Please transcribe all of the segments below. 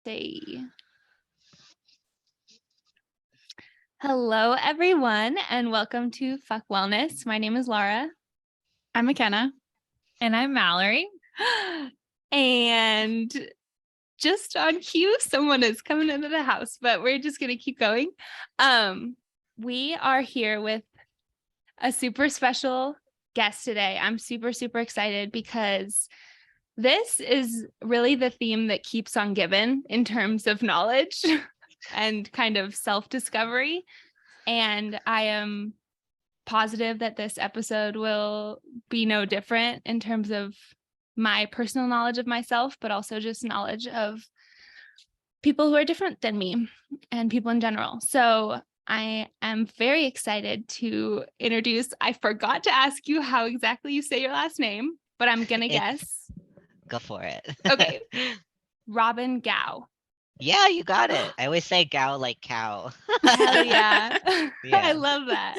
Say hello, everyone, and welcome to Fuck Wellness. My name is Lara. I'm McKenna. And I'm Mallory. And just on cue, someone is coming into the house, but we're just going to keep going. We are here with a super special guest today. I'm super, super excited because this is really the theme that keeps on giving in terms of knowledge and kind of self-discovery. And I am positive that this episode will be no different in terms of my personal knowledge of myself, but also just knowledge of people who are different than me and people in general. So I am very excited to introduce, I forgot to ask you how exactly you say your last name, but I'm going to guess. Go for it. Okay. Robin Gow. Yeah, you got it. I always say Gow like cow. Hell yeah. Yeah. I love that.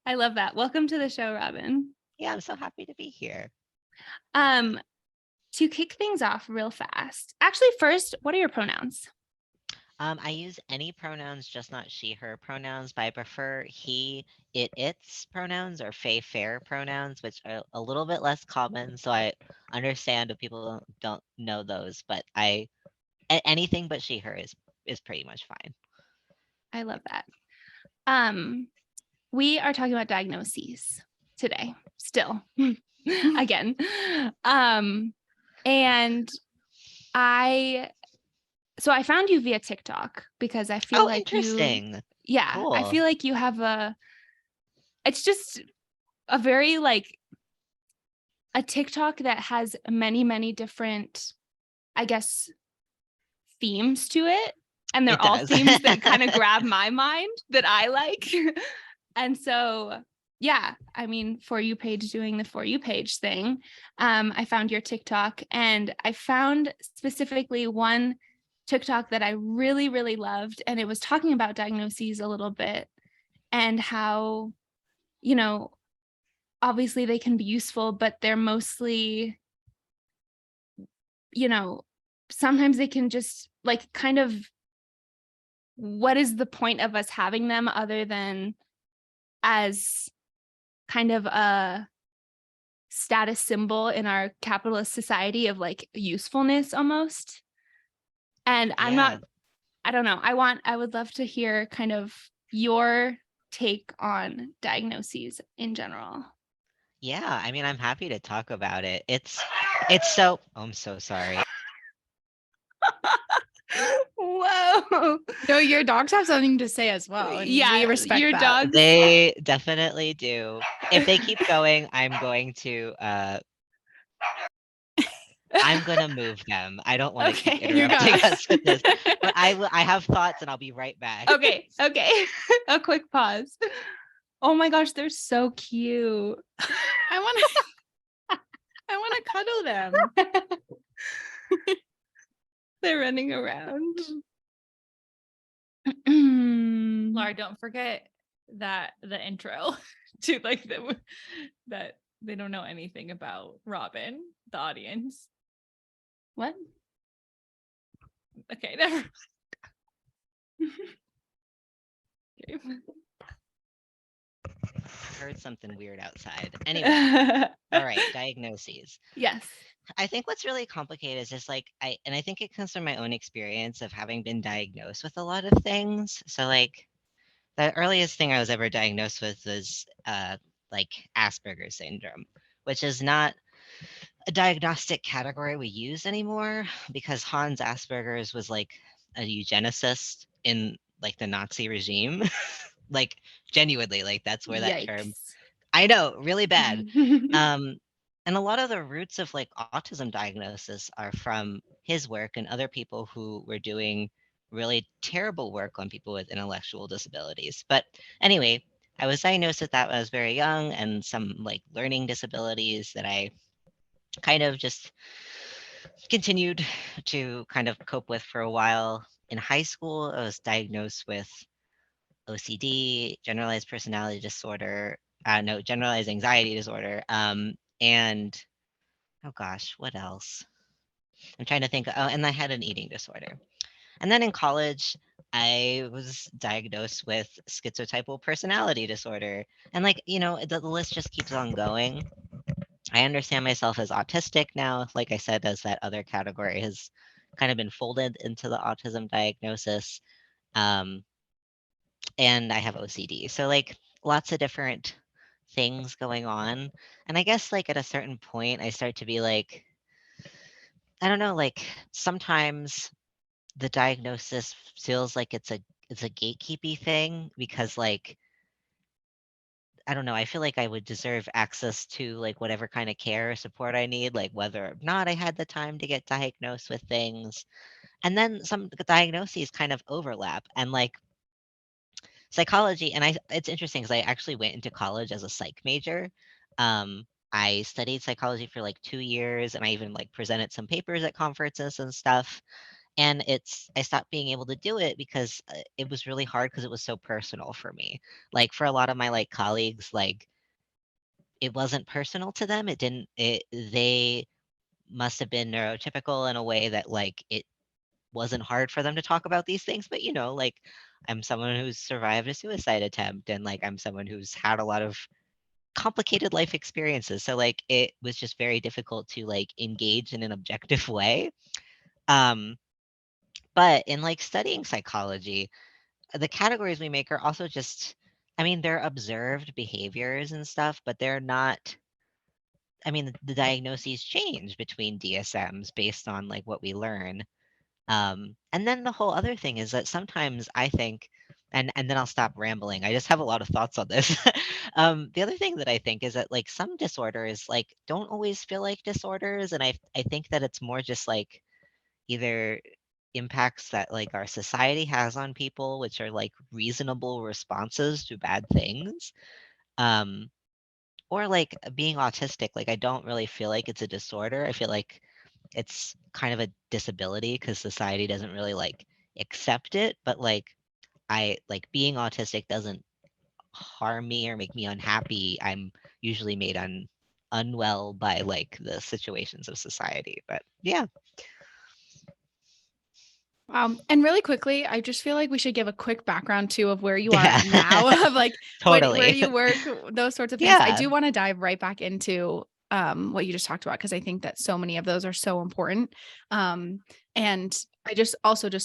I love that. Welcome to the show, Robin. Yeah, I'm so happy to be here. To kick things off real fast. Actually, first, what are your pronouns? I use any pronouns, just not she, her pronouns, but I prefer he, it, its pronouns or fey, fair pronouns, which are a little bit less common. So I understand if people don't know those, but anything but she, her is pretty much fine. I love that. We are talking about diagnoses today, still, again. And I found you via TikTok because I feel like interesting. Cool. I feel like you have it's just a very a TikTok that has many, many different, I guess, themes to it. And they're all themes that kind of grab my mind that I like. And so, yeah, I mean, For You page doing the For You page thing. I found your TikTok and I found specifically one TikTok that I really, really loved. And it was talking about diagnoses a little bit and how, obviously they can be useful, but they're mostly, sometimes they can just kind of, what is the point of us having them other than as kind of a status symbol in our capitalist society of usefulness almost. And I don't know. I would love to hear kind of your take on diagnoses in general. Yeah, I mean, I'm happy to talk about it. It's so, I'm so sorry. Whoa. No, your dogs have something to say as well. And we respect your that. dogs. They definitely do. If they keep going, I'm going to move them. I don't want to keep interrupting us with this. But I have thoughts and I'll be right back. Okay. A quick pause. Oh my gosh, they're so cute. I want to cuddle them. They're running around. Lara, don't forget that the intro to that they don't know anything about Robin, the audience. What? Okay, never mind. Okay. I heard something weird outside. Anyway, all right, diagnoses. Yes. I think what's really complicated is just I think it comes from my own experience of having been diagnosed with a lot of things. So the earliest thing I was ever diagnosed with was Asperger's syndrome, which is not a diagnostic category we use anymore because Hans Asperger's was a eugenicist in the Nazi regime. Genuinely, that's where that term. I know, really bad. And a lot of the roots of autism diagnosis are from his work and other people who were doing really terrible work on people with intellectual disabilities. But anyway, I was diagnosed with that when I was very young and some learning disabilities that I kind of just continued to kind of cope with for a while. In high school, I was diagnosed with OCD, generalized personality disorder, generalized anxiety disorder, and oh gosh, what else? I'm trying to think. Oh, and I had an eating disorder. And then in college, I was diagnosed with schizotypal personality disorder. And like, the list just keeps on going. I understand myself as autistic now, like I said, as that other category has kind of been folded into the autism diagnosis. Um, and I have OCD. So like lots of different things going on. And I guess like at a certain point, I start to be like, I don't know, like sometimes the diagnosis feels like it's a gatekeepy thing because like I don't know, I feel like I would deserve access to like whatever kind of care or support I need, like whether or not I had the time to get diagnosed with things. And then some diagnoses kind of overlap and like psychology, and it's interesting because I actually went into college as a psych major. I studied psychology for like 2 years and I even like presented some papers at conferences and stuff. And I stopped being able to do it because it was really hard because it was so personal for me. Like for a lot of my like colleagues, like it wasn't personal to them. They must have been neurotypical in a way that like it wasn't hard for them to talk about these things. But like I'm someone who's survived a suicide attempt and like I'm someone who's had a lot of complicated life experiences. So like it was just very difficult to like engage in an objective way. Um, but in like studying psychology, the categories we make are also just, I mean, they're observed behaviors and stuff, but they're not, I mean, the diagnoses change between DSMs based on like what we learn. And then the whole other thing is that sometimes I think, and then I'll stop rambling. I just have a lot of thoughts on this. The other thing that I think is that like some disorders like don't always feel like disorders, and I think that it's more just like either impacts that like our society has on people, which are like reasonable responses to bad things. Um, or like being autistic, like I don't really feel like it's a disorder. I feel like it's kind of a disability because society doesn't really like accept it. But like I like being autistic doesn't harm me or make me unhappy. I'm usually made unwell by like the situations of society. But yeah. And really quickly, I just feel like we should give a quick background too of where you are Yeah. now, of like where Totally. you work, those sorts of things. I Yeah. do want to dive right back into what you just talked about because I think that so many of those are so important. And I just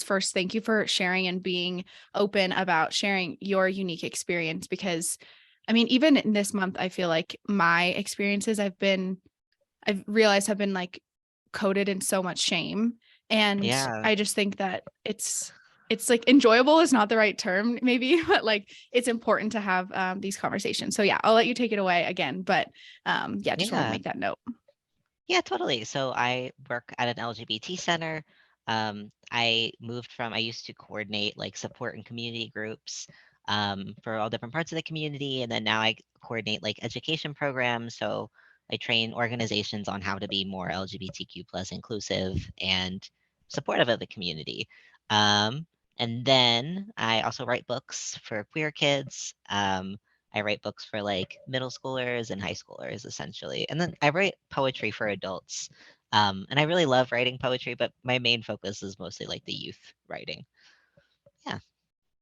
first thank you for sharing and being open about sharing your unique experience because I mean, even in this month, I feel like my experiences I've realized have been like coated in so much shame. And Yeah. I just think that it's like enjoyable is not the right term maybe, but like it's important to have these conversations. So yeah, I'll let you take it away again. But yeah, just want to Yeah. make that note. Yeah, totally. So I work at an LGBT center. I used to coordinate like support and community groups for all different parts of the community. And then now I coordinate like education programs. So I train organizations on how to be more LGBTQ plus inclusive and supportive of the community. Um, and then I also write books for queer kids. I write books for like middle schoolers and high schoolers essentially. And then I write poetry for adults. And I really love writing poetry, but my main focus is mostly like the youth writing. Yeah.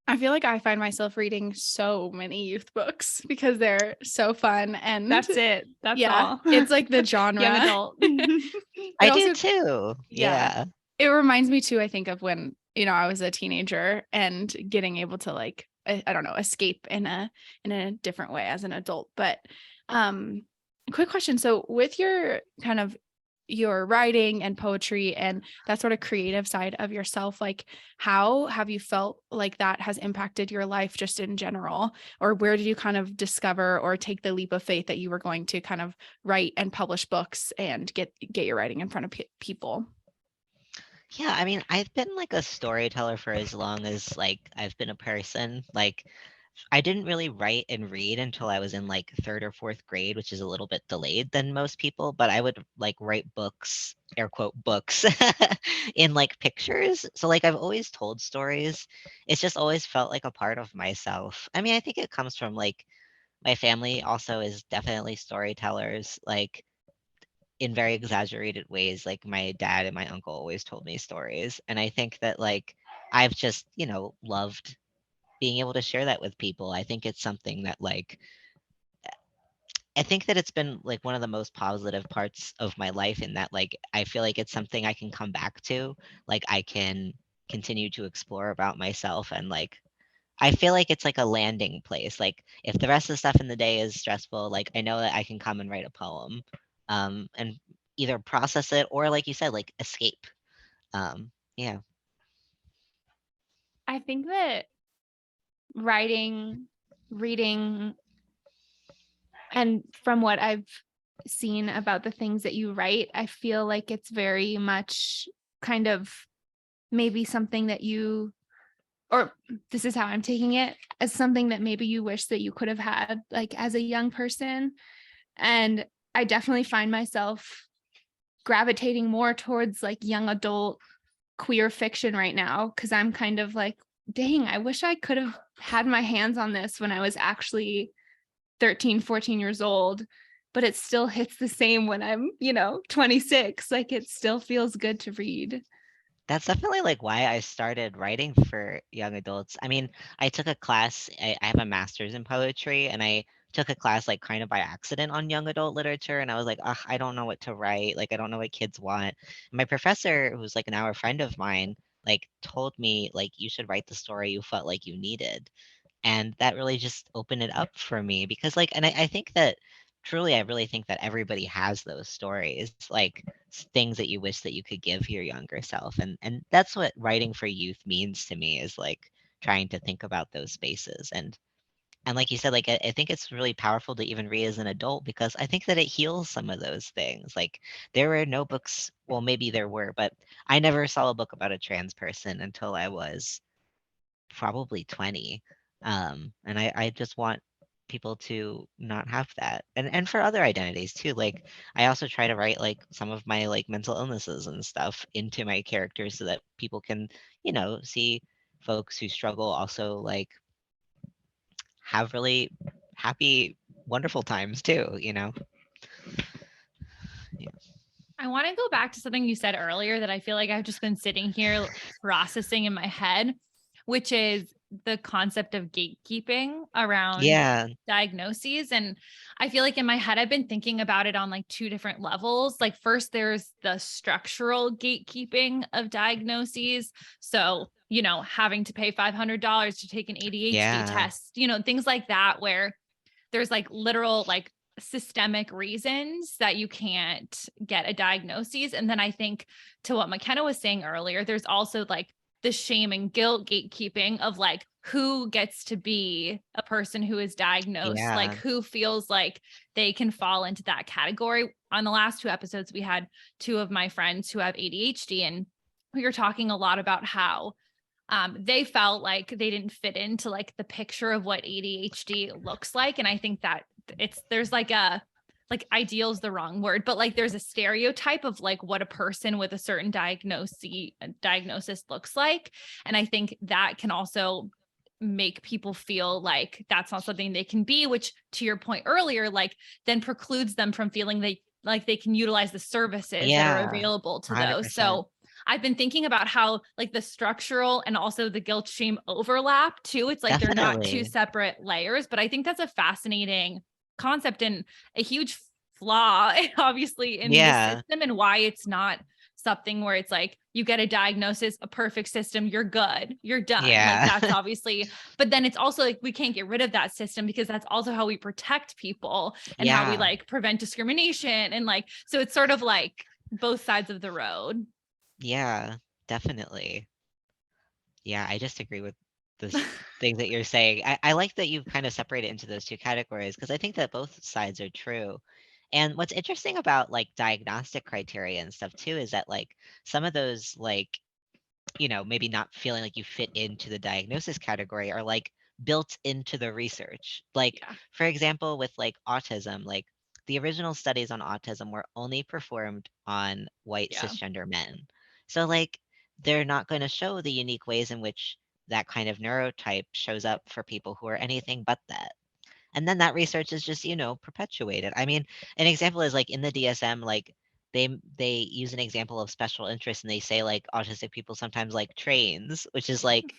I feel like I find myself reading so many youth books because they're so fun and That's it. That's yeah, all. it's like the genre. Young adult. It I do also too. yeah. Yeah. It reminds me too, I think, of when, I was a teenager and getting able to like, I don't know, escape in a different way as an adult. But quick question. So with your kind of your writing and poetry and that sort of creative side of yourself, like how have you felt like that has impacted your life just in general? Or where did you kind of discover or take the leap of faith that you were going to kind of write and publish books and get your writing in front of people? Yeah, I mean, I've been like a storyteller for as long as like I've been a person. Like I didn't really write and read until I was in like third or fourth grade, which is a little bit delayed than most people, but I would like write books, air quote books, in like pictures. So like I've always told stories. It's just always felt like a part of myself. I mean, I think it comes from like my family also is definitely storytellers, like in very exaggerated ways. Like my dad and my uncle always told me stories. And I think that like I've just, loved being able to share that with people. I think it's something that like I think that it's been like one of the most positive parts of my life in that like I feel like it's something I can come back to. Like I can continue to explore about myself and like I feel like it's like a landing place. Like if the rest of the stuff in the day is stressful, like I know that I can come and write a poem and either process it or like you said, like escape. Yeah. I think that writing, reading, and from what I've seen about the things that you write, I feel like it's very much kind of maybe something that you, or this is how I'm taking it, as something that maybe you wish that you could have had like as a young person. And I definitely find myself gravitating more towards like young adult queer fiction right now, because I'm kind of like, dang, I wish I could have had my hands on this when I was actually 13, 14 years old, but it still hits the same when I'm, 26. Like it still feels good to read. That's definitely like why I started writing for young adults. I mean, I took a class, I have a master's in poetry, and I took a class like kind of by accident on young adult literature. And I was like, ugh, I don't know what to write. Like, I don't know what kids want. My professor, who's like an hour friend of mine, like told me, like, you should write the story you felt like you needed. And that really just opened it up for me because like and I think that truly I really think that everybody has those stories like things that you wish that you could give your younger self and that's what writing for youth means to me is like trying to think about those spaces and like you said like I think it's really powerful to even read as an adult because I think that it heals some of those things like there were no books well maybe there were but I never saw a book about a trans person until I was probably 20. And I just want people to not have that. And for other identities too. Like I also try to write like some of my like mental illnesses and stuff into my characters so that people can, see folks who struggle also like have really happy, wonderful times too. Yeah. I want to go back to something you said earlier that I feel like I've just been sitting here processing in my head, which is the concept of gatekeeping around Yeah. diagnoses. And I feel like in my head, I've been thinking about it on like two different levels. Like, first, there's the structural gatekeeping of diagnoses. So, having to pay $500 to take an ADHD Yeah. test, things like that, where there's like literal, like, systemic reasons that you can't get a diagnosis. And then I think to what McKenna was saying earlier, there's also like the shame and guilt gatekeeping of like who gets to be a person who is diagnosed, like Yeah. who feels like they can fall into that category. On the last two episodes, we had two of my friends who have ADHD, and we were talking a lot about how they felt like they didn't fit into like the picture of what ADHD looks like. And I think that there's like ideal is the wrong word, but like there's a stereotype of like what a person with a certain diagnosis looks like. And I think that can also make people feel like that's not something they can be, which to your point earlier, like then precludes them from feeling they can utilize the services that are Yeah. available to those. 100%. So I've been thinking about how like the structural and also the guilt shame overlap too. It's like they're not two Definitely. separate layers, but I think that's a fascinating concept and a huge flaw, obviously, in the Yeah. system and why it's not something where it's like you get a diagnosis, a perfect system, you're good, you're done. Like Yeah. that's obviously, but then it's also like we can't get rid of that system because that's also how we protect people and how we Yeah. like prevent discrimination. And like, so it's sort of like both sides of the road. Yeah, definitely. Yeah, I just agree with this thing that you're saying. I like that you kind of separate it into those two categories because I think that both sides are true. And what's interesting about like diagnostic criteria and stuff too is that like some of those like, maybe not feeling like you fit into the diagnosis category are like built into the research. Like, Yeah. for example, with like autism, like the original studies on autism were only performed on white Yeah. cisgender men. So like they're not going to show the unique ways in which that kind of neurotype shows up for people who are anything but that. And then that research is just, perpetuated. I mean, an example is like in the DSM, like they use an example of special interest, and they say like autistic people sometimes like trains, which is like,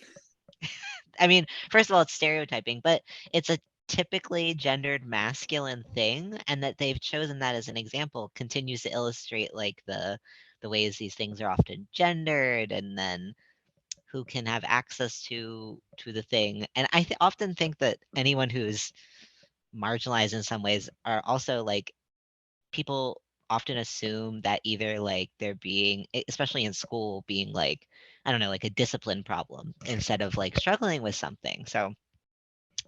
I mean, first of all, it's stereotyping, but it's a typically gendered masculine thing, and that they've chosen that as an example continues to illustrate like the ways these things are often gendered, and then who can have access to the thing. And I often think that anyone who's marginalized in some ways are also like, people often assume that either like they're being, especially in school, being like, I don't know, like a discipline problem instead of like struggling with something. So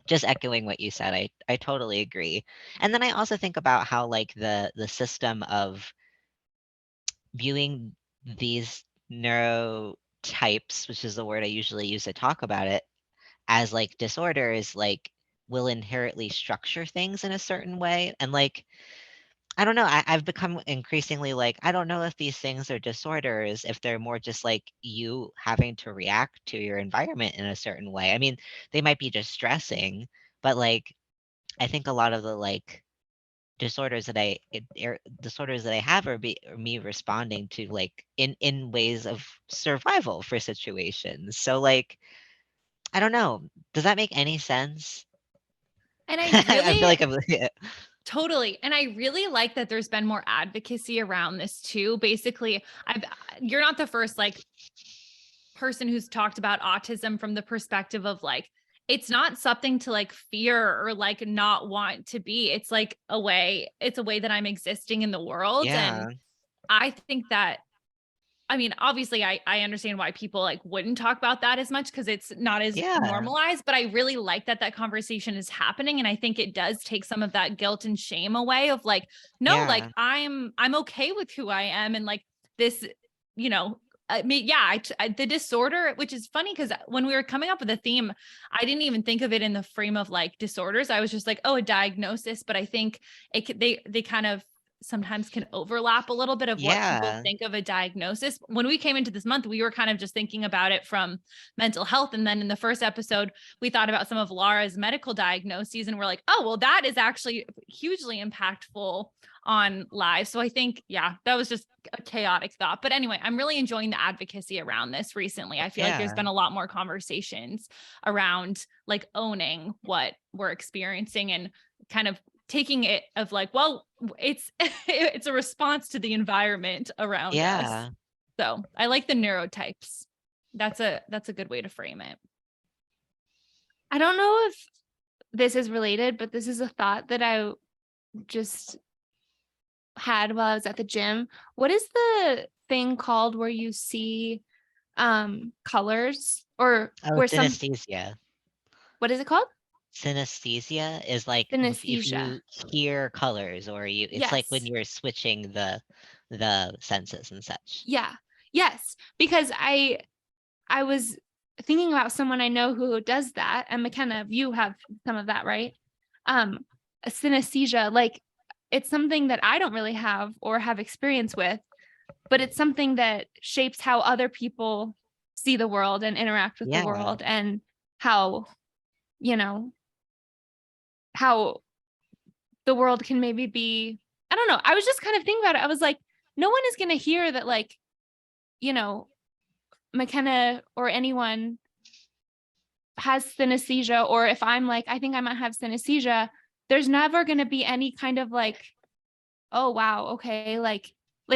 just echoing what you said, I totally agree. And then I also think about how like the system of viewing these neurotypes, which is the word I usually use to talk about it, as like disorders, like will inherently structure things in a certain way. And like, I don't know, I've become increasingly like, I don't know if these things are disorders, if they're more just like you having to react to your environment in a certain way. I mean, they might be distressing, but like, I think a lot of the like disorders that I have are me responding to like in ways of survival for situations. So like, I don't know. Does that make any sense? And I I feel really like I'm yeah. Totally. And I really like that there's been more advocacy around this too. Basically, you're not the first like person who's talked about autism from the perspective of like, it's not something to like fear or like not want to be. It's a way that I'm existing in the world. Yeah. And I think that, I mean, obviously I understand why people like wouldn't talk about that as much because it's not as Yeah. normalized, but I really like that that conversation is happening. And I think it does take some of that guilt and shame away of like, no, like Yeah. I'm okay with who I am. And like this, you know, I mean, yeah, the disorder, which is funny because when we were coming up with a theme, I didn't even think of it in the frame of like disorders. I was just like, oh, a diagnosis. But I think they kind of sometimes can overlap a little bit of what people Yeah. think of a diagnosis. When we came into this month, we were kind of just thinking about it from mental health. And then in the first episode, we thought about some of Lara's medical diagnoses and we're like, oh, well, that is actually hugely impactful on lives. So I think, yeah, that was just a chaotic thought. But anyway, I'm really enjoying the advocacy around this recently. I feel like there's Yeah. been a lot more conversations around like owning what we're experiencing and kind of taking it of like, well, it's it's a response to the environment around us. Yeah. So I like the neurotypes. That's a good way to frame it. I don't know if this is related, but this is a thought that I just had while I was at the gym. What is the thing called where you see colors or Oh, where some synesthesia. what is it called? Synesthesia is like if Synesthesia. you hear colors, or it's like when Yes. you're switching the senses and such. Yeah. Yes. Because I was thinking about someone I know who does that, and McKenna, you have some of that, right? A synesthesia, like it's something that I don't really have or have experience with, but it's something that shapes how other people see the world and interact with the Yeah. world, and how, you know, how the world can maybe be, I don't know. I was just kind of thinking about it. I was like, no one is going to hear that, like, you know, McKenna or anyone has synesthesia, or if I'm like, I think I might have synesthesia, there's never going to be any kind of like, oh, wow, okay. Like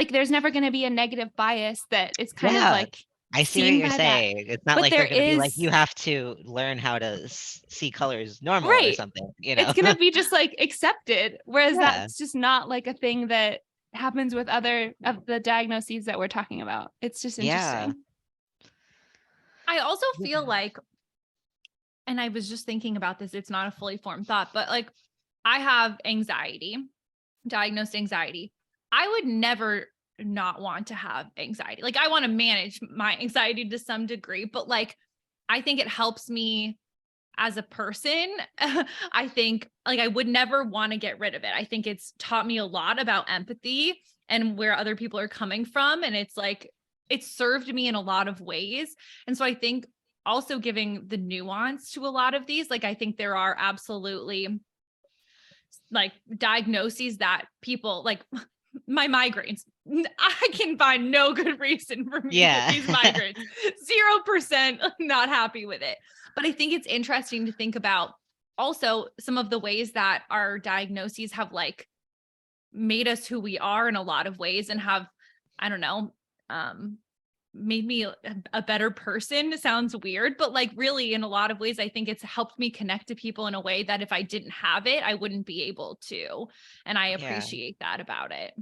there's never going to be a negative bias that is kind of Yeah. like I see what seen you're by that. saying. It's not But like there they're gonna be like, is, you have to learn how to see colors normal or right. something, you It's know? going to be just like accepted. Whereas Yeah. that's just not like a thing that happens with other of the diagnoses that we're talking about. It's just Yeah. interesting. I also Yeah. feel like, and I was just thinking about this, it's not a fully formed thought, but like I have anxiety, diagnosed anxiety. I would never not want to have anxiety. Like I want to manage my anxiety to some degree, but like I think it helps me as a person. I think like I would never want to get rid of it. I think it's taught me a lot about empathy and where other people are coming from. And it's like, it's served me in a lot of ways. And so I think also giving the nuance to a lot of these, like I think there are absolutely like diagnoses that people like my migraines. I can find no good reason for me to Yeah. get these migraines. 0% not happy with it. But I think it's interesting to think about also some of the ways that our diagnoses have like made us who we are in a lot of ways and have, I don't know, made me a better person. It sounds weird, but like really in a lot of ways, I think it's helped me connect to people in a way that if I didn't have it, I wouldn't be able to. And I Yeah. appreciate that about it.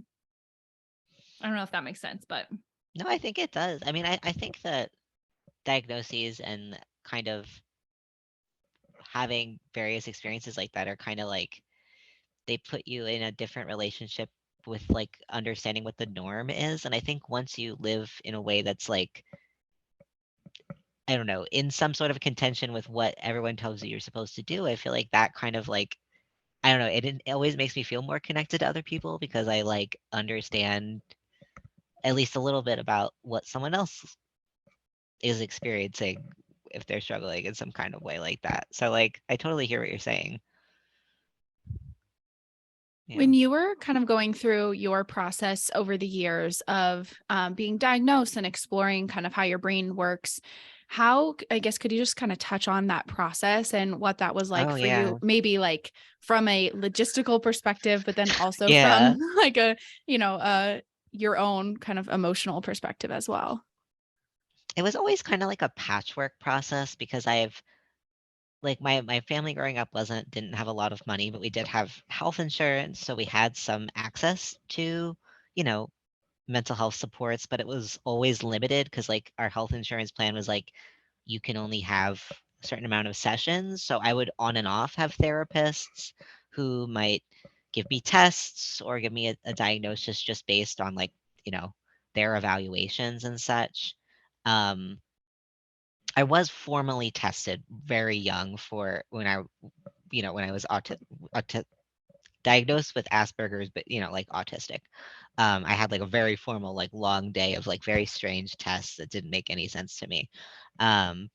I don't know if that makes sense, but No, I think it does. I mean, I think that diagnoses and kind of having various experiences like that are kind of like they put you in a different relationship with like understanding what the norm is. And I think once you live in a way that's like, I don't know, in some sort of contention with what everyone tells you you're supposed to do, I feel like that kind of like, I don't know, it always makes me feel more connected to other people because I like understand at least a little bit about what someone else is experiencing if they're struggling in some kind of way like that. So like I totally hear what you're saying. Yeah. When you were kind of going through your process over the years of being diagnosed and exploring kind of how your brain works, how, I guess, could you just kind of touch on that process and what that was like Oh for yeah. you, maybe like from a logistical perspective, but then also Yeah. from like a, your own kind of emotional perspective as well? It was always kind of like a patchwork process because I've like my family growing up didn't have a lot of money, but we did have health insurance, so we had some access to, you know, mental health supports, but it was always limited because like our health insurance plan was like you can only have a certain amount of sessions. So I would on and off have therapists who might give me tests or give me a diagnosis just based on like, you know, their evaluations and such. Um, I was formally tested very young for when when I was diagnosed with Asperger's, but like autistic. I had like a very formal, like long day of like very strange tests that didn't make any sense to me. Um,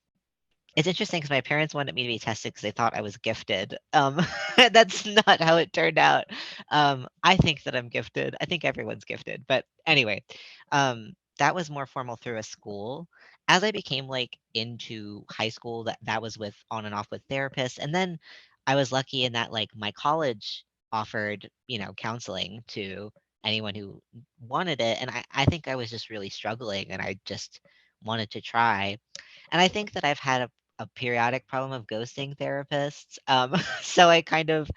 it's interesting because my parents wanted me to be tested because they thought I was gifted. That's not how it turned out. I think that I'm gifted. I think everyone's gifted. But anyway, that was more formal through a school. As I became like into high school, that was with on and off with therapists. And then I was lucky in that like my college offered, counseling to anyone who wanted it. And I think I was just really struggling and I just wanted to try. And I think that I've had a periodic problem of ghosting therapists. So I kind of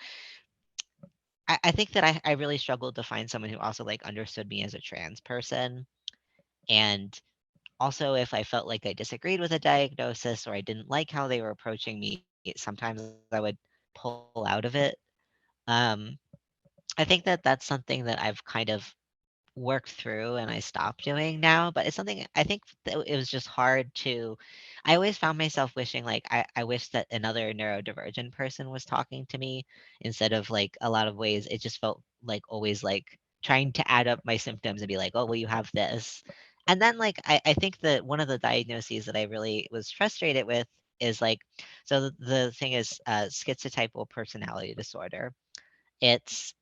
I think that I really struggled to find someone who also like understood me as a trans person. And also if I felt like I disagreed with a diagnosis or I didn't like how they were approaching me, sometimes I would pull out of it. Um, I think that that's something that I've kind of worked through and I stopped doing now, but it's something I think that it was just hard to I always found myself wishing like I wish that another neurodivergent person was talking to me instead of like a lot of ways it just felt like always like trying to add up my symptoms and be like, oh well you have this. And then like I think that one of the diagnoses that I really was frustrated with is like so the thing is schizotypal personality disorder. It's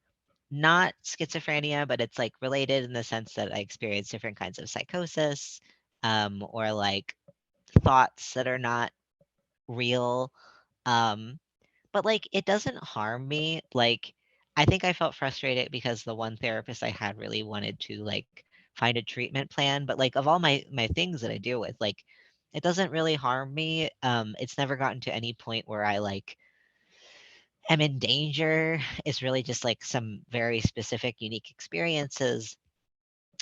not schizophrenia, but it's like related in the sense that I experience different kinds of psychosis, or like thoughts that are not real. Um, but like it doesn't harm me. Like I think I felt frustrated because the one therapist I had really wanted to like find a treatment plan, but like of all my things that I deal with, like it doesn't really harm me. It's never gotten to any point where I like am in danger. It's really just like some very specific, unique experiences.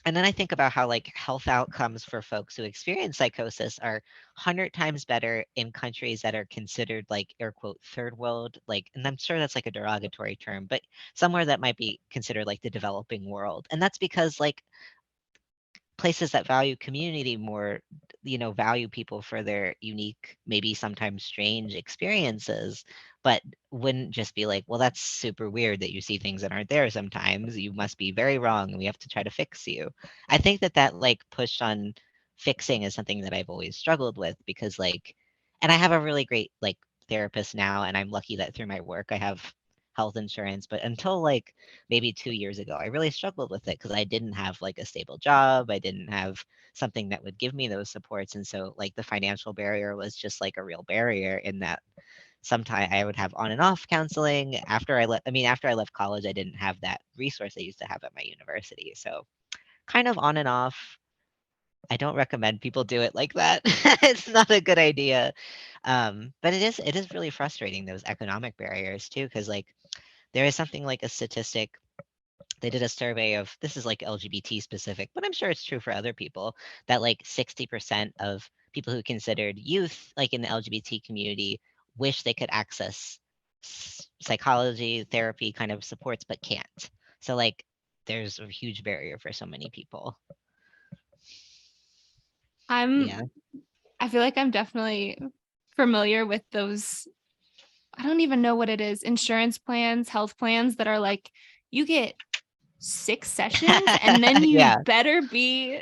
And then I think about how like health outcomes for folks who experience psychosis are 100 times better in countries that are considered like air quote third world, like, and I'm sure that's like a derogatory term, but somewhere that might be considered like the developing world. And that's because like places that value community more, value people for their unique, maybe sometimes strange experiences, but wouldn't just be like, well, that's super weird that you see things that aren't there sometimes. You must be very wrong and we have to try to fix you. I think that like push on fixing is something that I've always struggled with because like, and I have a really great like therapist now, and I'm lucky that through my work I have health insurance, but until like maybe 2 years ago, I really struggled with it because I didn't have like a stable job. I didn't have something that would give me those supports. And so like the financial barrier was just like a real barrier in that sometimes I would have on and off counseling after I left college, I didn't have that resource I used to have at my university. So kind of on and off. I don't recommend people do it like that. It's not a good idea. But it is really frustrating, those economic barriers too, because like there is something like a statistic. They did a survey of, this is like LGBT specific, but I'm sure it's true for other people, that like 60% of people who considered youth like in the LGBT community wish they could access psychology, therapy kind of supports, but can't. So like there's a huge barrier for so many people. Yeah. I feel like I'm definitely familiar with those. I don't even know what it is. Insurance plans, health plans that are like, you get 6 sessions and then you Yeah. better be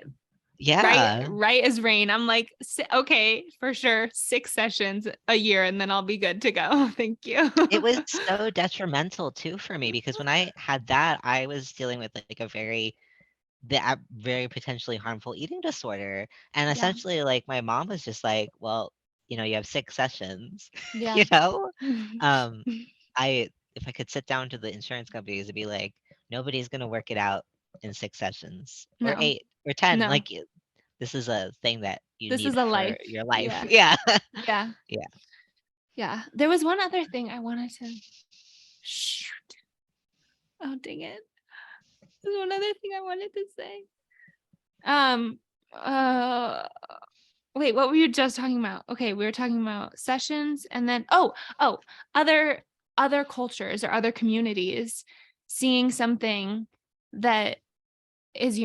Yeah. right as rain. I'm like, okay, for sure, 6 sessions a year and then I'll be good to go. Thank you. It was so detrimental too for me because when I had that, I was dealing with like a very potentially harmful eating disorder. And Yeah. essentially, like my mom was just like, well, you have 6 sessions, Yeah. you know? Um, if I could sit down to the insurance companies and be like, nobody's gonna work it out in 6 sessions or No. 8 or 10. No. Like this is a thing that you This is need a for life. your life. Yeah. Yeah. Yeah. Yeah. Yeah. There was one other thing I wanted to shoot. Oh, dang it. There's one other thing I wanted to say. Wait, what were you just talking about? Okay, we were talking about sessions and then other cultures or other communities seeing something that is,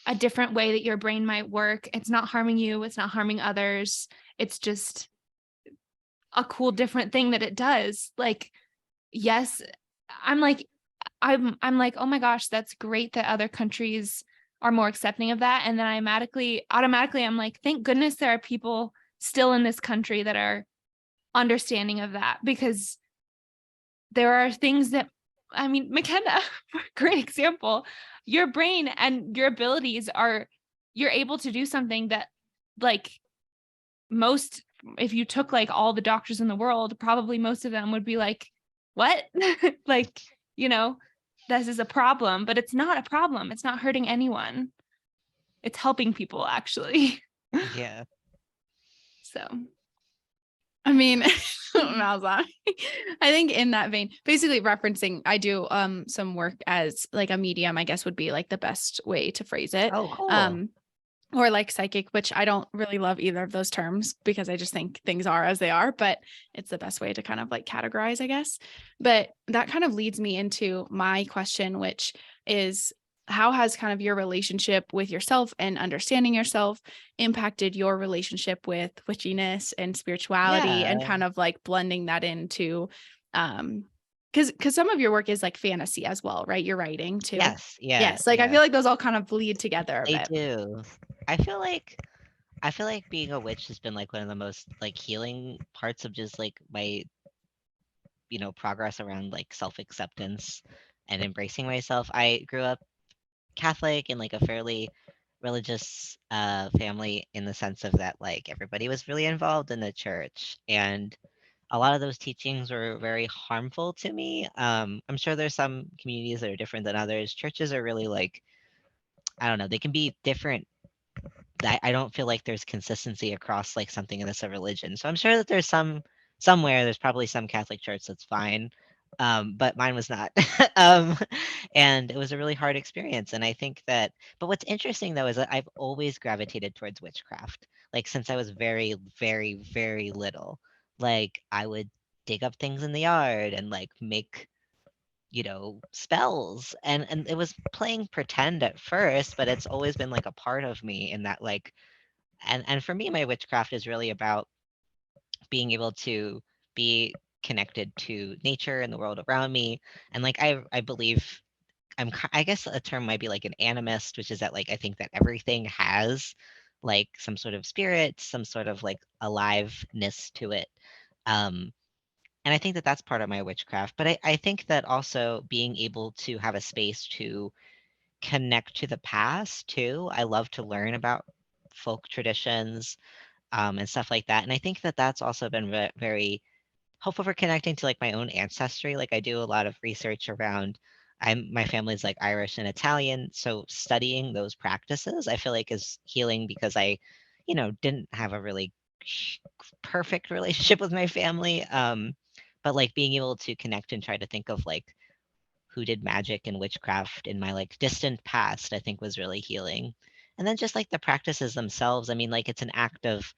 a different way that your brain might work. It's not harming you, it's not harming others. It's just a cool different thing that it does. Like, yes, I'm like I'm like, oh my gosh, that's great that other countries are more accepting of that. And then I automatically I'm like, thank goodness there are people still in this country that are understanding of that, because there are things that, I mean, McKenna, great example. Your brain and your abilities you're able to do something that, like, most, if you took like all the doctors in the world, probably most of them would be like, what? Like, this is a problem, but it's not a problem. It's not hurting anyone. It's helping people, actually. Yeah. So, I mean, mouths on. I think in that vein, basically referencing, I do some work as like a medium, I guess would be like the best way to phrase it. Oh, cool. Or like psychic, which I don't really love either of those terms because I just think things are as they are, but it's the best way to kind of like categorize, I guess. But that kind of leads me into my question, which is, how has kind of your relationship with yourself and understanding yourself impacted your relationship with witchiness and spirituality and Yeah. kind of like blending that into, because some of your work is like fantasy as well, right? You're writing too. Yes. Yeah. Yes. Like I Yeah. feel like those all kind of bleed together a They bit. do. I feel like being a witch has been like one of the most like healing parts of just like my progress around like self-acceptance and embracing myself. I grew up Catholic in like a fairly religious family in the sense of that like everybody was really involved in the church, and a lot of those teachings were very harmful to me. I'm sure there's some communities that are different than others. Churches are really like, I don't know, they can be different. I don't feel like there's consistency across like something in this a religion. So I'm sure that there's somewhere there's probably some Catholic church that's fine. But mine was not. um, and it was a really hard experience. And I think that, but what's interesting though is that I've always gravitated towards witchcraft, like since I was very, very, very little. Like I would dig up things in the yard and like make spells, and it was playing pretend at first, but it's always been like a part of me in that like, and for me my witchcraft is really about being able to be connected to nature and the world around me. And like I believe I guess a term might be like an animist, which is that like I think that everything has like some sort of spirit, some sort of like aliveness to it. um And I think that that's part of my witchcraft. But I think that also being able to have a space to connect to the past too. I love to learn about folk traditions, and stuff like that. And I think that that's also been very helpful for connecting to like my own ancestry. Like I do a lot of research around. My family's like Irish and Italian, so studying those practices I feel like is healing because didn't have a really perfect relationship with my family. But like being able to connect and try to think of like who did magic and witchcraft in my like distant past, I think was really healing. And then just like the practices themselves, I mean, like it's an act of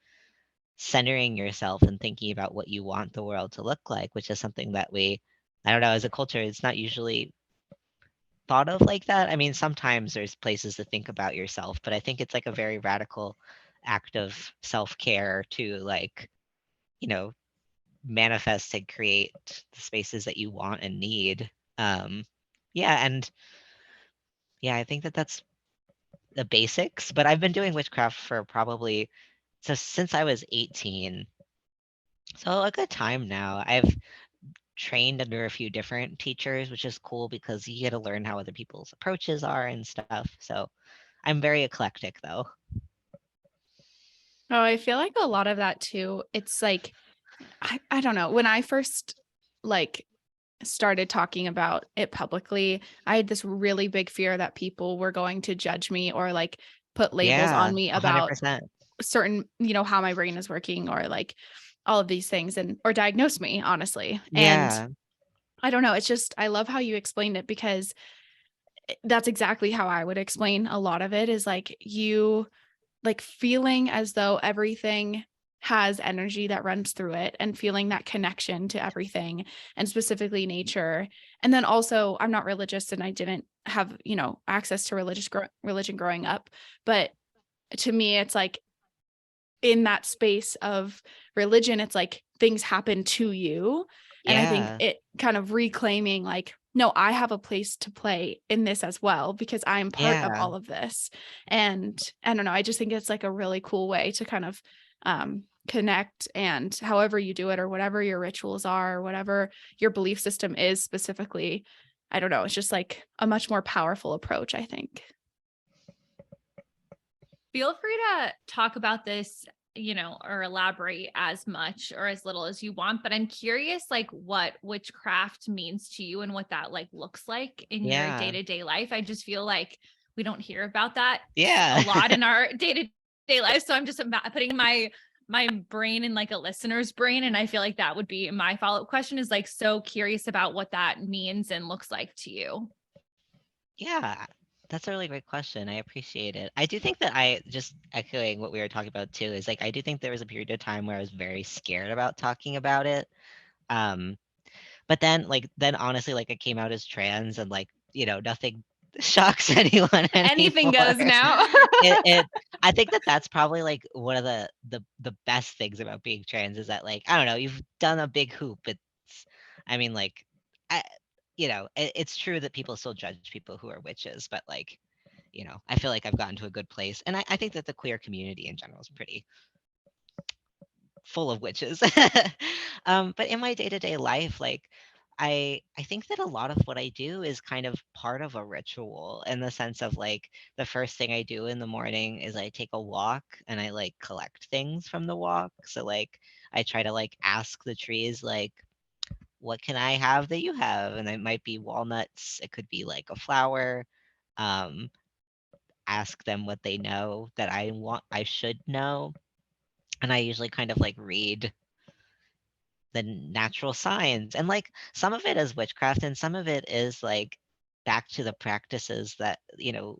centering yourself and thinking about what you want the world to look like, which is something that I don't know, as a culture, it's not usually thought of like that. I mean, sometimes there's places to think about yourself, but I think it's like a very radical act of self-care to like, you know, manifest and create the spaces that you want and need. Um, yeah, and yeah, I think that that's the basics, but I've been doing witchcraft for probably since I was 18. So a good time now. I've trained under a few different teachers, which is cool because you get to learn how other people's approaches are and stuff. So I'm very eclectic though. Oh, I feel like a lot of that too. It's like, I don't know. When I first like started talking about it publicly, I had this really big fear that people were going to judge me or like put labels Yeah, on me about 100%. certain, how my brain is working or like all of these things or diagnose me, honestly. And Yeah, I don't know. It's just, I love how you explained it because that's exactly how I would explain a lot of it is like you like feeling as though everything has energy that runs through it and feeling that connection to everything and specifically nature. And then also I'm not religious and I didn't have, access to religion growing up, but to me it's like in that space of religion, it's like things happen to you. And I think yeah, it kind of reclaiming like, no, I have a place to play in this as well because I'm part of yeah, all of this. And I don't know, I just think it's like a really cool way to kind of connect and however you do it or whatever your rituals are, or whatever your belief system is specifically. I don't know, it's just like a much more powerful approach, I think. Feel free to talk about this, or elaborate as much or as little as you want, but I'm curious like what witchcraft means to you and what that like looks like in your yeah, day-to-day life. I just feel like we don't hear about that a yeah. lot in our day-to-day life. So I'm just putting my brain in like a listener's brain. And I feel like that would be my follow-up question is like, so curious about what that means and looks like to you. Yeah, that's a really great question. I appreciate it. I do think that I just echoing what we were talking about too is like I do think there was a period of time where I was very scared about talking about it. Um, but then honestly, like I came out as trans and like, nothing shocks anyone Anything anymore. goes now. It I think that that's probably like one of the best things about being trans is that like I don't know, you've done a big hoop. I mean like I it's true that people still judge people who are witches, but like I feel like I've gotten to a good place, and I think that the queer community in general is pretty full of witches. But in my day-to-day life, like I think that a lot of what I do is kind of part of a ritual in the sense of like the first thing I do in the morning is I take a walk and I like collect things from the walk. So like I try to like ask the trees like what can I have that you have? And it might be walnuts, it could be like a flower. Um, Ask them what they know that I should know. And I usually kind of like read the natural signs. And like some of it is witchcraft and some of it is like back to the practices that,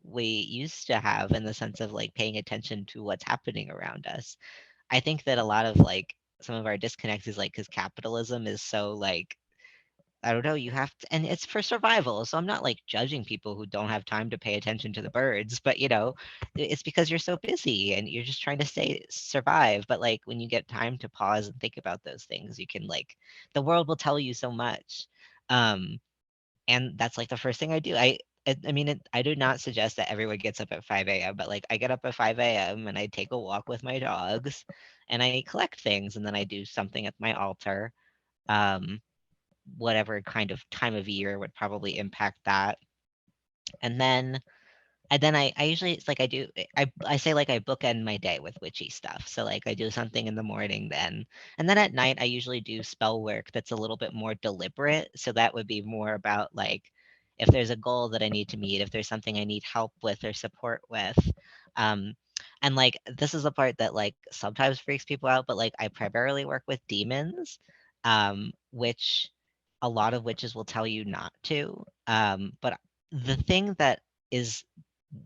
we used to have in the sense of like paying attention to what's happening around us. I think that a lot of like some of our disconnects is like because capitalism is so like I don't know, you have to, and it's for survival. So I'm not like judging people who don't have time to pay attention to the birds, but it's because you're so busy and you're just trying to stay survive. But like when you get time to pause and think about those things, you can like the world will tell you so much. Um, and that's like the first thing I do. I do not suggest that everyone gets up at 5 a.m., but like I get up at 5 a.m. and I take a walk with my dogs and I collect things and then I do something at my altar. um, whatever kind of time of year would probably impact that. And then I usually it's like I say like I bookend my day with witchy stuff. So like I do something in the morning then. And then at night I usually do spell work that's a little bit more deliberate. So that would be more about like if there's a goal that I need to meet, if there's something I need help with or support with. Um and like this is the part that like sometimes freaks people out, but like I primarily work with demons, which a lot of witches will tell you not to. But the thing that is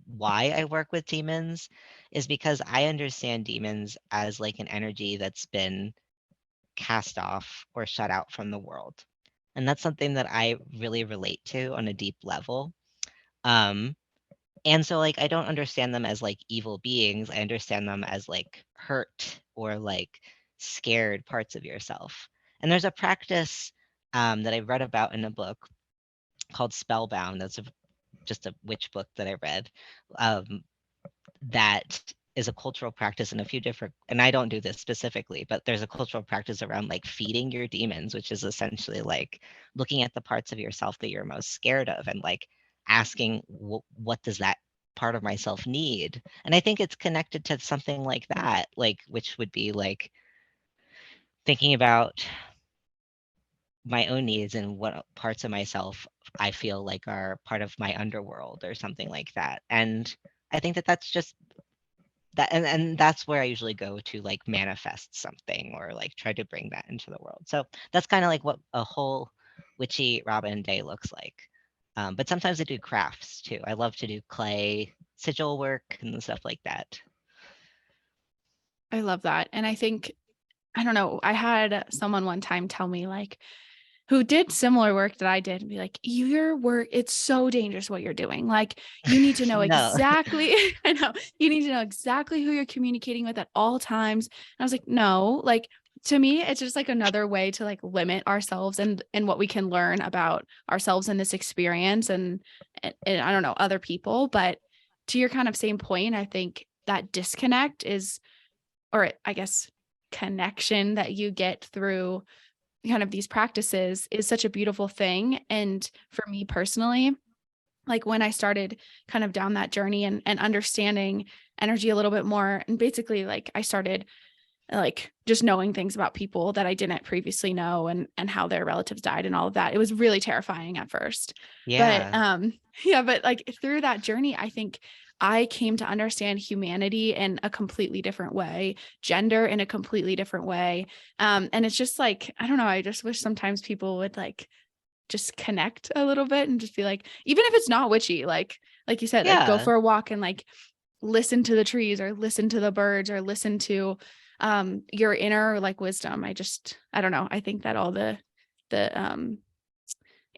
why I work with demons is because I understand demons as like an energy that's been cast off or shut out from the world. And that's something that I really relate to on a deep level. Um, and so like I don't understand them as like evil beings. I understand them as like hurt or like scared parts of yourself. And there's a practice that I read about in a book called Spellbound. That's just a witch book that I read. Um, that is a cultural practice in a few different, and I don't do this specifically, but there's a cultural practice around like feeding your demons, which is essentially like looking at the parts of yourself that you're most scared of and like asking what does that part of myself need. And I think it's connected to something like that, like which would be like thinking about my own needs and what parts of myself I feel like are part of my underworld or something like that. And I think that that's just that, and that's where I usually go to like manifest something or like try to bring that into the world. So that's kind of like what a whole witchy Robin day looks like. But sometimes I do crafts too. I love to do clay sigil work and stuff like that. I love that. And I think, I don't know, I had someone one time tell me like, who did similar work that I did and be like, your work, it's so dangerous what you're doing. Like you need to know No. exactly, I know, you need to know exactly who you're communicating with at all times. And I was like, no, like to me, it's just like another way to like limit ourselves and what we can learn about ourselves in this experience and I don't know, other people. But to your kind of same point, I think that disconnect is, or I guess connection that you get through kind of these practices is such a beautiful thing. And for me personally, like when I started kind of down that journey and understanding energy a little bit more, and basically like I started like just knowing things about people that I didn't previously know and how their relatives died and all of that. It was really terrifying at first. But Yeah. yeah, but like through that journey, I think I came to understand humanity in a completely different way, gender in a completely different way. And it's just like, I don't know, I just wish sometimes people would like just connect a little bit and just be like, even if it's not witchy, like you said, like go Yeah. for a walk and like listen to the trees or listen to the birds or listen to your inner like wisdom. I don't know. I think that all the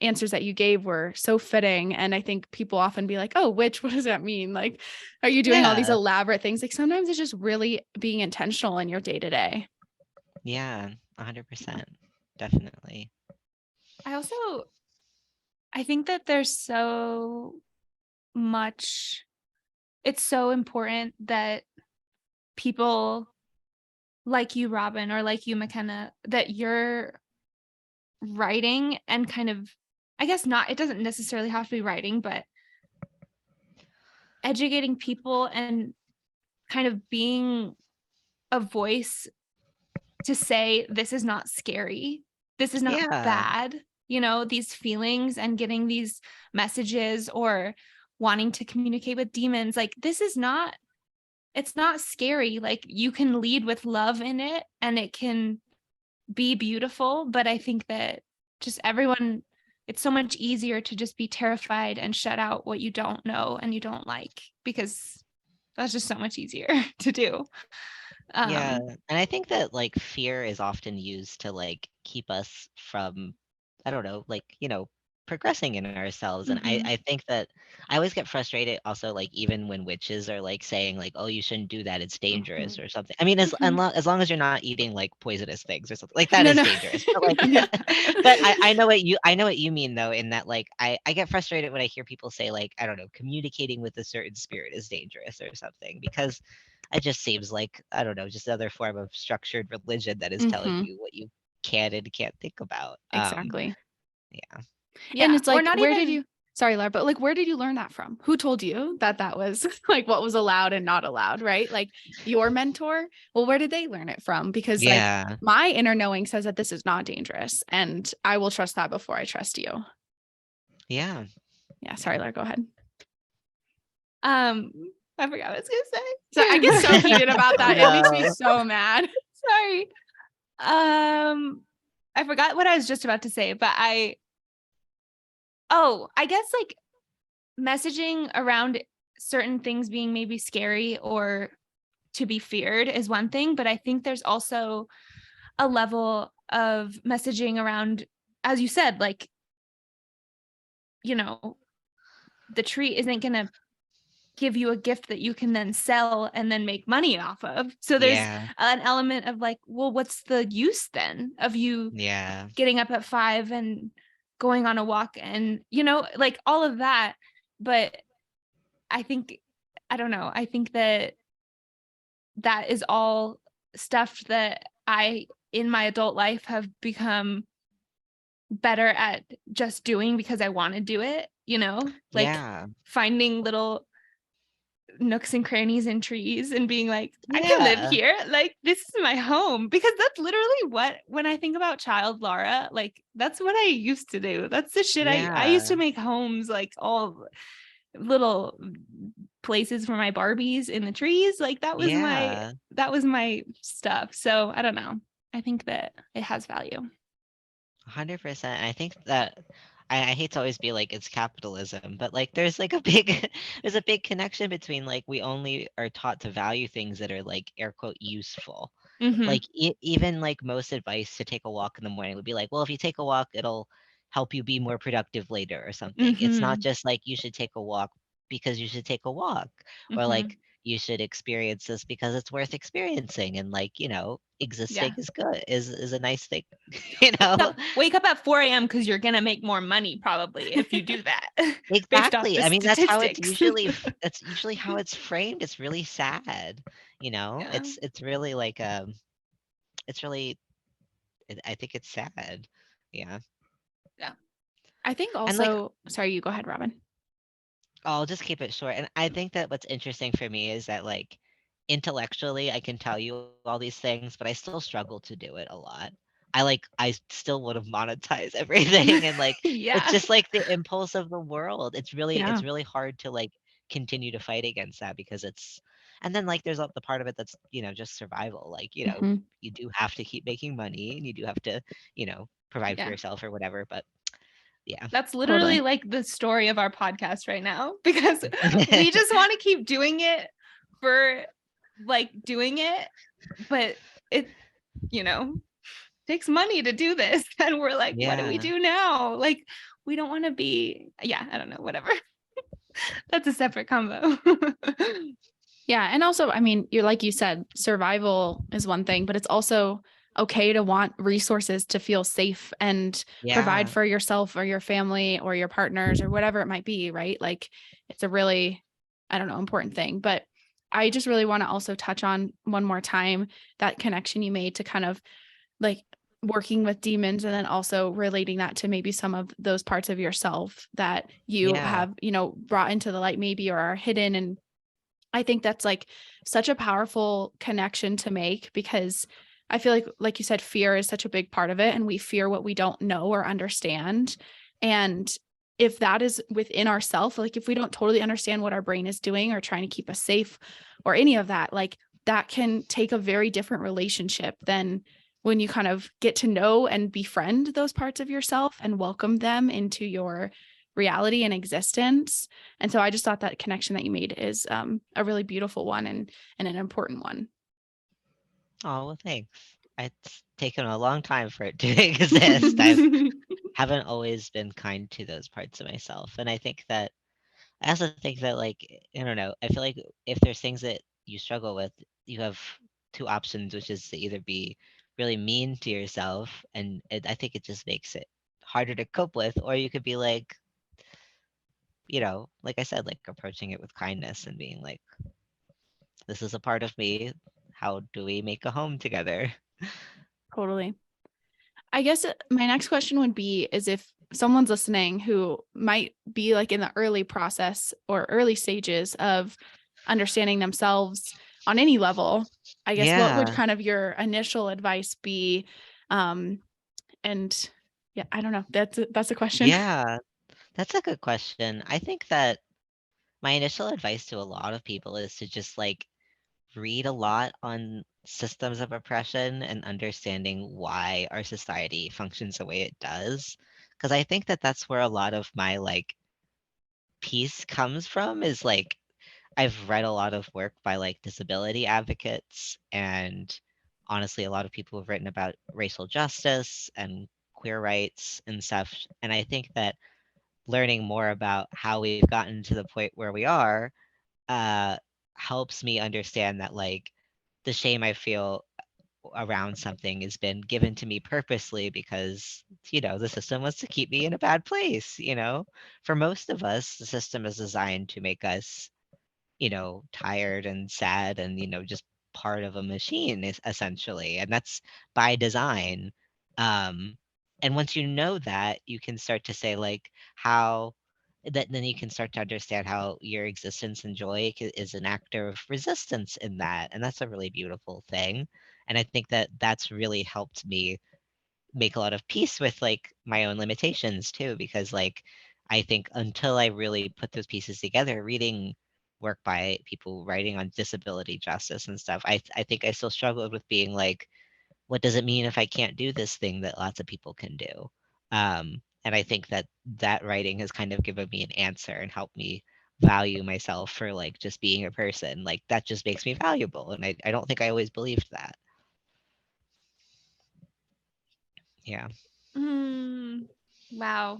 answers that you gave were so fitting. And I think people often be like, oh, witch, what does that mean? Like, are you doing all these Yeah. elaborate things? Like sometimes it's just really being intentional in your day to day. Yeah. 100%. Definitely. I think that there's so much, it's so important that people like you, Robin, or like you, McKenna, that you're writing and kind of, I guess not, it doesn't necessarily have to be writing, but educating people and kind of being a voice to say, this is not scary. This is not Yeah. bad. You know, these feelings and getting these messages or wanting to communicate with demons, like this is not, it's not scary. Like you can lead with love in it and it can be beautiful. But I think that just everyone, it's so much easier to just be terrified and shut out what you don't know and you don't like, because that's just so much easier to do. Yeah, Um, and I think that like fear is often used to like keep us from, I don't know, like, progressing in ourselves. And I Mhm. I think that I always get frustrated also like even when witches are like saying like, oh, you shouldn't do that, it's dangerous Mhm. or something. I mean, Mhm. as long as you're not eating like poisonous things or something, like that No, is no. dangerous. But like Yeah. but I know what you mean though, in that like I get frustrated when I hear people say like, I don't know, communicating with a certain spirit is dangerous or something, because it just seems like, I don't know, just another form of structured religion that is telling Mhm. you what you can and can't think about. Exactly. Yeah. And Yeah. it's Or like, not where did even, you, sorry, Laura, but like, where did you learn that from? Who told you that that was like what was allowed and not allowed, right? Like your mentor, well, where did they learn it from? Because like Yeah. my inner knowing says that this is not dangerous and I will trust that before I trust you. Yeah. Yeah. Sorry, Laura, go ahead. I forgot what I was gonna say. So I get so heated about that. It makes me No. so mad. Sorry. I forgot what I was just about to say, but I guess like messaging around certain things being maybe scary or to be feared is one thing, but I think there's also a level of messaging around, as you said, like, you know, the tree isn't going to give you a gift that you can then sell and then make money off of. So there's Yeah. an element of like, well, what's the use then of you Yeah. getting up at 5 and going on a walk and, like all of that. But I think, I don't know. I think that is all stuff that I, in my adult life, have become better at just doing because I want to do it, like Yeah. finding little nooks and crannies in trees and being like, I can live Yeah. here. Like, this is my home. Because that's literally what, when I think about child Lara, like, that's what I used to do. That's the shit I used to Yeah. make homes, like all little places for my Barbies in the trees. Like, that was Yeah. my stuff. So I don't know. I think that it has value. 100%. I think that I hate to always be like it's capitalism, but like there's like a big there's a big connection between like we only are taught to value things that are like air quote useful. Mm-hmm. Like even like most advice to take a walk in the morning would be like, well, if you take a walk, it'll help you be more productive later or something. It's not Mm-hmm. just like you should take a walk because you should take a walk, or Mm-hmm. like you should experience this because it's worth experiencing, and like Yeah. existing is good, is a nice thing. you know Wake up at 4 a.m. because you're gonna make more money probably if you do that, based off Exactly. the I mean, that's how it's statistics. usually that's usually how it's framed. It's really sad. Yeah. It's really like it's really I think it's sad. Yeah. Yeah. I think And like also, sorry, you go ahead, Robin. I'll just keep it short. And I think that what's interesting for me is that like intellectually I can tell you all these things, but I still struggle to do it a lot. I still want to monetize everything, and like it's Yeah. just like the impulse of the world. Yeah. It's really hard to like continue to fight against that because it's and then like there's the part of it that's, just survival. Like, Mhm. you do have to keep making money and you do have to, provide for Yeah. yourself or whatever. But yeah. That's literally Totally. like the story of our podcast right now, because we just want to keep doing it for like doing it, but it, takes money to do this. And we're like, what do we Yeah. do now? Like, we don't want to be, yeah, I don't know, whatever. That's a separate combo. Yeah. And also, I mean, you're like you said, survival is one thing, but it's also okay to want resources to feel safe and provide Yeah. for yourself or your family or your partners or whatever it might be, right? Like it's a really, I don't know, important thing. But I just really want to also touch on one more time that connection you made to kind of like working with demons and then also relating that to maybe some of those parts of yourself that you Yeah. have, brought into the light maybe or are hidden. And I think that's like such a powerful connection to make because I feel like you said, fear is such a big part of it. And we fear what we don't know or understand. And if that is within ourself, like if we don't totally understand what our brain is doing or trying to keep us safe or any of that, like that can take a very different relationship than when you kind of get to know and befriend those parts of yourself and welcome them into your reality and existence. And so I just thought that connection that you made is a really beautiful one and an important one. Oh, well, thanks. It's taken a long time for it to exist. I haven't always been kind to those parts of myself. And I also think that, like, I don't know, I feel like if there's things that you struggle with, you have two options, which is to either be really mean to yourself, and I think it just makes it harder to cope with, or you could be like, like I said, like approaching it with kindness and being like, this is a part of me. How do we make a home together? Totally. I guess my next question would be is if someone's listening who might be like in the early process or early stages of understanding themselves on any level, I guess what would Yeah. kind of your initial advice be? And yeah, I don't know. That's a question. Yeah. That's a good question. I think that my initial advice to a lot of people is to just like read a lot on systems of oppression and understanding why our society functions the way it does. Because I think that that's where a lot of my like peace comes from is like I've read a lot of work by like disability advocates and honestly a lot of people have written about racial justice and queer rights and stuff. And I think that learning more about how we've gotten to the point where we are uh helps me understand that like the shame I feel around something has been given to me purposely because the system wants to keep me in a bad place. For most of us the system is designed to make us tired and sad and just part of a machine is essentially, and that's by design. um and once you know that, you can start to say like how that then you can start to understand how your existence and joy is an act of resistance in that, and that's a really beautiful thing. And I think that that's really helped me make a lot of peace with like my own limitations too, because like I think until I really put those pieces together, reading work by people writing on disability justice and stuff, I think I still struggled with being like, what does it mean if I can't do this thing that lots of people can do? And I think that that writing has kind of given me an answer and helped me value myself for like just being a person. Like that just makes me valuable. And I don't think I always believed that. Yeah. Wow.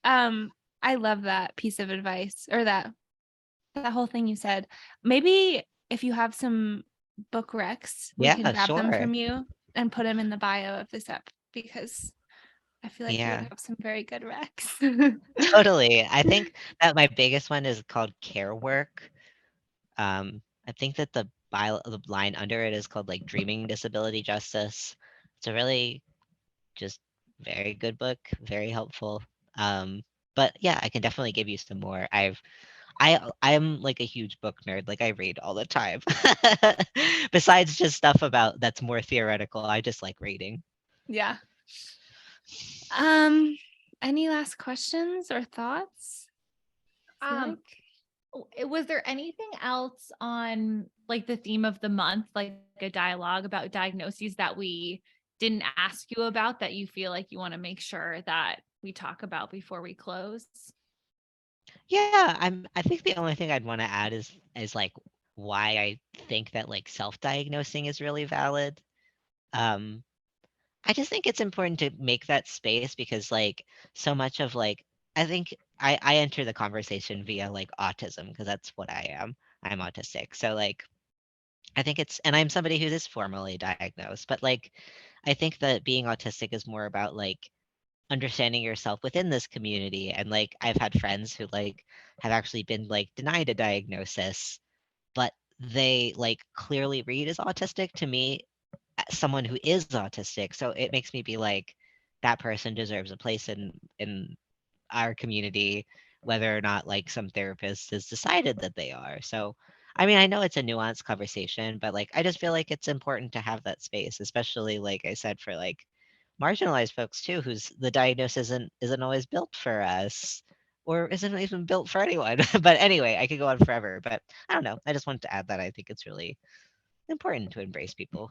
I love that piece of advice or that whole thing you said. Maybe if you have some book recs, we can Yeah, grab them sure. from you and put them in the bio of this app because I feel like you would Yeah. have some very good recs. Totally. I think that my biggest one is called care work. I think that the line under it is called like Dreaming Disability Justice. It's a really just very good book, very helpful. Um, but yeah, I can definitely give you some more. I'm like a huge book nerd. Like I read all the time. Besides just stuff about that's more theoretical, I just like reading. Yeah. Any last questions or thoughts? I feel Um, was there anything else on like the theme of the month, like a dialogue about diagnoses that we didn't ask you about that you feel like you want to make sure that we talk about before we close? Yeah, I think the only thing I'd want to add is like why I think that like self-diagnosing is really valid. Um, I just think it's important to make that space because like so much of like I think I enter the conversation via like autism because that's what I am. I'm autistic. So like I think it's and I'm somebody who is formally diagnosed, but like I think that being autistic is more about like understanding yourself within this community. And like I've had friends who like have actually been like denied a diagnosis, but they like clearly read as autistic to me, someone who is autistic. So it makes me be like, that person deserves a place in our community, whether or not like some therapist has decided that they are. So I mean, I know it's a nuanced conversation, but like I just feel like it's important to have that space, especially like I said, for like marginalized folks too, whose the diagnosis isn't always built for us or isn't even built for anyone. But anyway, I could go on forever. But I don't know. I just wanted to add that I think it's really important to embrace people.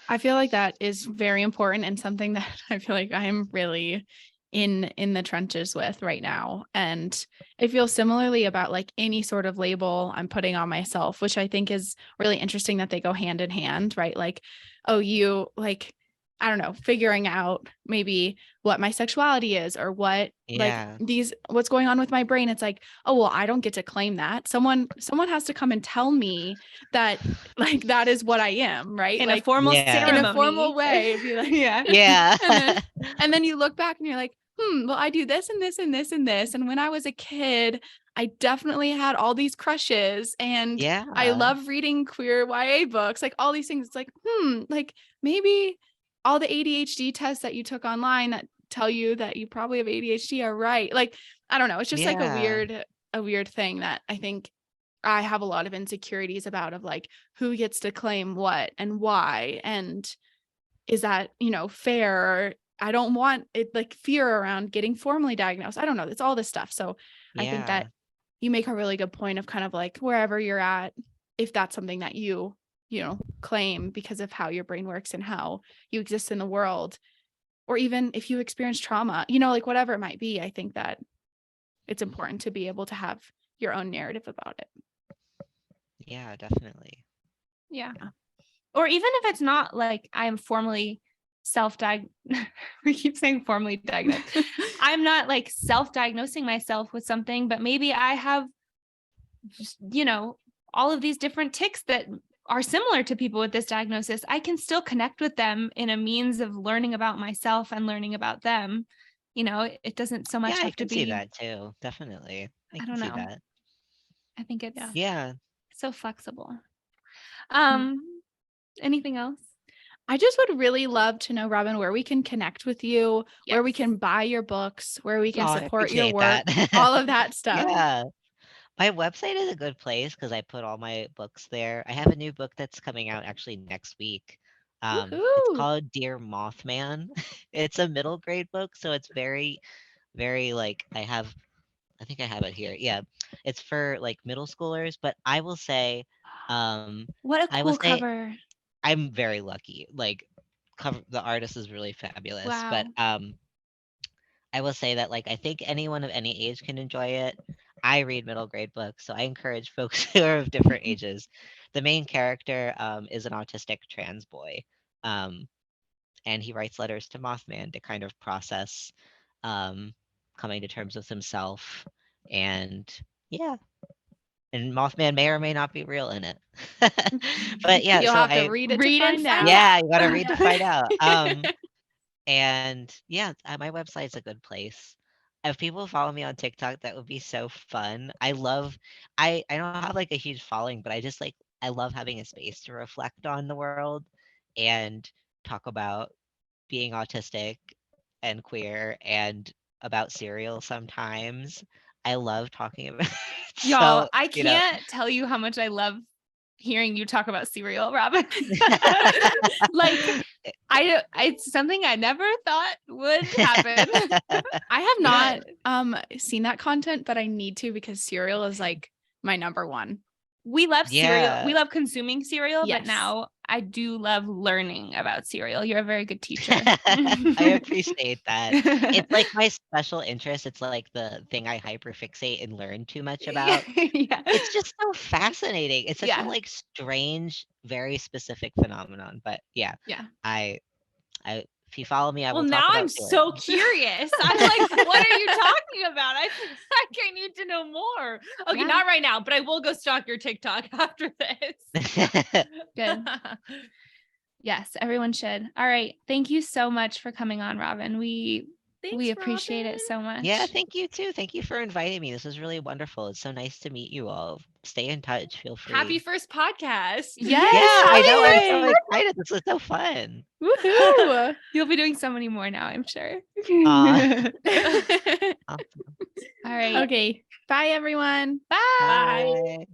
I feel like that is very important and something that I feel like I'm really in the trenches with right now. And I feel similarly about like any sort of label I'm putting on myself, which I think is really interesting that they go hand in hand, right? Like, oh, you like, I don't know, figuring out maybe what my sexuality is or what like Yeah. what's going on with my brain. It's like, oh, well, I don't get to claim that. Someone has to come and tell me that like that is what I am, right? in a Like formal Yeah. in a ceremony. formal way, be like, Yeah. Yeah. and then you look back and you're like, well, I do this and this and this and this. And when I was a kid, I definitely had all these crushes and I Yeah. love reading queer YA books, like all these things. It's like, like maybe all the ADHD tests that you took online that tell you that you probably have ADHD are right. Like, I don't know. It's just like a weird thing that I think I have a lot of insecurities about, of like, who gets to claim what and why, and is that, fair? Or I don't want it, like, fear around getting formally diagnosed. I don't know. It's all this stuff. So I think that you make a really good point of kind of like, wherever you're at, if that's something that you claim because of how your brain works and how you exist in the world, or even if you experience trauma, like whatever it might be, I think that it's important to be able to have your own narrative about it. Yeah, definitely. Yeah. Or even if it's not like I'm formally we keep saying formally diagnosed. I'm not like self-diagnosing myself with something, but maybe I have just, all of these different tics that are similar to people with this diagnosis. I can still connect with them in a means of learning about myself and learning about them. It doesn't so much I have to can be. see that too. Definitely. I don't can see know. that. I think it's Yeah. so flexible. Anything else? I just would really love to know, Robin, where we can connect with you, where we can buy your books, where we can support your work, all of that stuff. Yeah. My website is a good place because I put all my books there. I have a new book that's coming out actually next week. It's called Dear Mothman. It's a middle grade book, so it's very, very like I think I have it here. Yeah. It's for like middle schoolers, but I will say, what a I will cool say cover. I'm very lucky. Like the artist is really fabulous. Wow. But I will say that like I think anyone of any age can enjoy it. I read middle grade books, so I encourage folks who are of different ages. The main character is an autistic trans boy. And he writes letters to Mothman to kind of process coming to terms with himself. And yeah. And Mothman may or may not be real in it. But yeah, You'll so have to read it to find out. Yeah, you gotta read to find out. And yeah, my website's a good place. If people follow me on TikTok, that would be so fun. I don't have like a huge following, but I love having a space to reflect on the world and talk about being autistic and queer and about cereal sometimes. I love talking about Y'all, I can't tell you how much I love hearing you talk about cereal, Robin. Like, it's something I never thought would happen. I have not seen that content, but I need to, because cereal is like my number one. We love cereal. Yeah. We love consuming cereal, Yes. but now I do love learning about cereal. You're a very good teacher. I appreciate that. It's like my special interest. It's like the thing I hyperfixate and learn too much about. Yeah. It's just so fascinating. It's such a Yeah. like strange, very specific phenomenon. But yeah, Yeah. if you follow me, I will Well, talk now about I'm cereal. so curious. I'm like, what are you talking about? I need to know more. Okay, Yeah. not right now, but I will go stalk your TikTok after this. Good. Yes, everyone should. All right. Thank you so much for coming on, Robin. We appreciate it so much. Yeah, thank you too. Thank you for inviting me. This was really wonderful. It's so nice to meet you all. Stay in touch. Feel free. Happy first podcast. Yes. Yeah, I know. I'm so excited. This was so fun. Woohoo! You'll be doing so many more now, I'm sure. Awesome. All right. Okay. Bye, everyone. Bye. Bye.